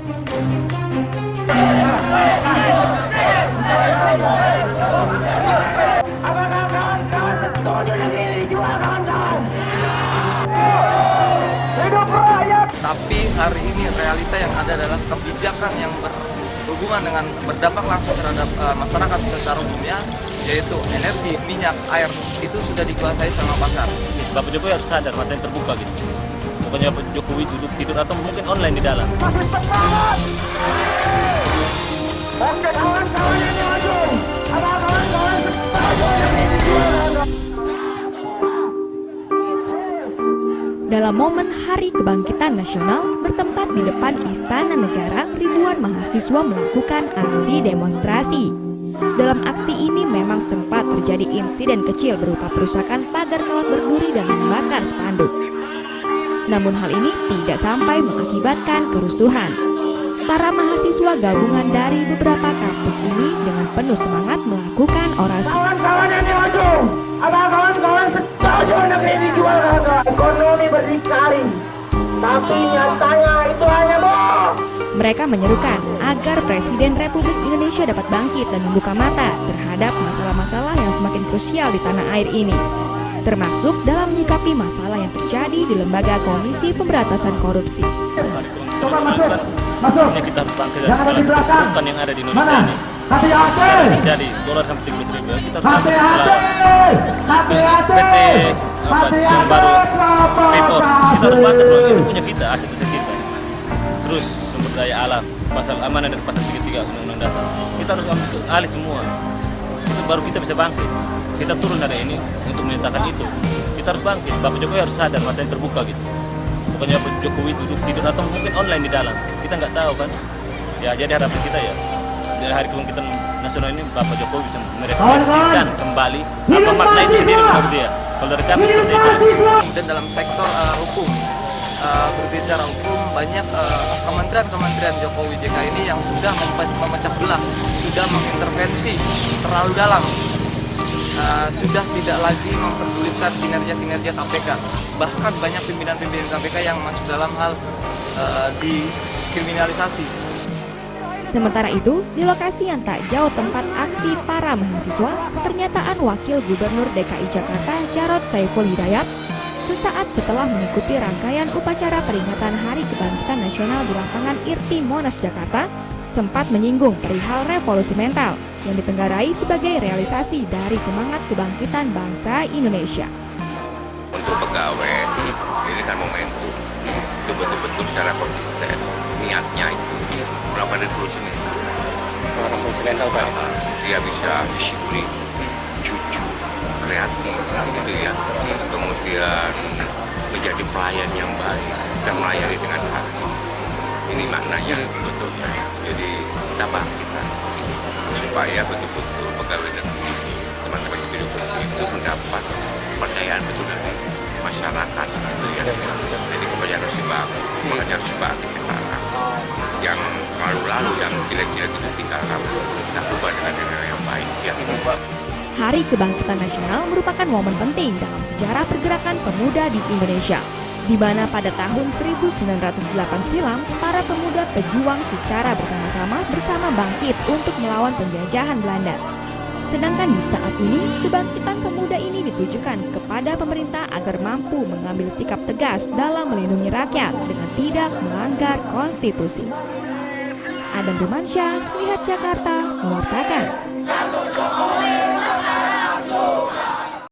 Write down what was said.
Apakah kawan-kawan setuju negeri ini dijual, kawan-kawan? Hidup rakyat! Tapi hari ini realita yang ada adalah kebijakan yang berhubungan dengan berdampak langsung terhadap masyarakat secara umumnya, yaitu energi, minyak, air, itu sudah dikuasai sama pasar. Bapak Jokowi harus sadar, matanya terbuka gitu. Pokoknya Bapak Jokowi duduk tidur atau mungkin online di dalam. Masih semangat! Oke kawan-kawan yang maju! Apakah kawan-kawan setuju negeri ini dijual, kawan-kawan? Dalam momen Hari Kebangkitan Nasional bertempat di depan Istana Negara, ribuan mahasiswa melakukan aksi demonstrasi. Dalam aksi ini memang sempat terjadi insiden kecil berupa perusakan pagar kawat berduri dan membakar spanduk. Namun hal ini tidak sampai mengakibatkan kerusuhan. Para mahasiswa gabungan dari beberapa kampus ini dengan penuh semangat melakukan orasi. Kawan-kawan yang maju! Apakah kawan-kawan setuju negeri ini dijual, kawan-kawan? Ekonomi berdikari, tapi nyatanya itu hanya bohong. Mereka menyerukan agar Presiden Republik Indonesia dapat bangkit dan membuka mata terhadap masalah-masalah yang semakin krusial di tanah air ini, termasuk dalam menyikapi masalah yang terjadi di Lembaga Komisi Pemberantasan Korupsi. Coba masuk, masuk. Ini kita harus bangkit Jangan dari di belakang. keburukan yang ada di Indonesia Mana? ini. Hati-hati! Sekarang terjadi dolar sampai 13.000. Kita harus bangkit Hati-hati! Hati-hati! PT yang baru Freeport. Kita harus bangkit loh. Itu punya kita, aset kita. Terus sumber daya alam, pasal amanah dari pasal 33 Undang-Undang Dasar. Kita harus ambil alih semua. Itu baru kita bisa bangkit. Kita turun dari ini untuk menyatakan itu. Kita harus bangkit. Bapak Jokowi harus sadar, matanya terbuka gitu. Pokoknya Bapak Jokowi duduk tidur atau mungkin online di dalam. Kita nggak tahu kan. Ya jadi harapan kita ya. Dari Hari Kebangkitan Nasional ini Bapak Jokowi bisa merefleksikan kembali apa makna itu sendiri menurut dia. Kalau dari kami seperti itu. Dan dalam sektor hukum, berbicara hukum, banyak kementerian-kementerian Jokowi JK ini yang sudah memecah belah, sudah mengintervensi terlalu dalam, sudah tidak lagi memperdulikan kinerja-kinerja KPK. Bahkan banyak pimpinan-pimpinan KPK yang masuk dalam hal dikriminalisasi. Sementara itu, di lokasi yang tak jauh tempat aksi para mahasiswa, pernyataan Wakil Gubernur DKI Jakarta Jarod Saiful Hidayat sesaat setelah mengikuti rangkaian upacara peringatan Hari Kebangkitan Nasional di lapangan Irti Monas Jakarta sempat menyinggung perihal revolusi mental yang ditenggarai sebagai realisasi dari semangat kebangkitan bangsa Indonesia. Untuk pegawai, ini kan momentum, itu betul-betul secara konsisten, niatnya itu melakukan revolusi mental. Revolusi mental Pak. Dia bisa disiplin, jujur, kreatif, gitu ya. Kemudian menjadi pelayan yang baik dan melayani dengan hati. Ini maknanya sebetulnya. Jadi kita bangkitkan supaya betul-betul pegawai negeri, teman-teman di birokrasi itu mendapat kepercayaan betul dari masyarakat, gitu ya. Jadi kepercayaan harus dibangun, makanya harus dibangkit sekarang. Yang lalu-lalu yang jelek-jelek itu tinggalkan, kita ubah dengan yang baik ya. Hari Kebangkitan Nasional merupakan momen penting dalam sejarah pergerakan pemuda di Indonesia, di mana pada tahun 1908 silam, para pemuda pejuang secara bersama bangkit untuk melawan penjajahan Belanda. Sedangkan di saat ini, kebangkitan pemuda ini ditujukan kepada pemerintah agar mampu mengambil sikap tegas dalam melindungi rakyat dengan tidak melanggar konstitusi. Adam Rumansyah, Lihat Jakarta,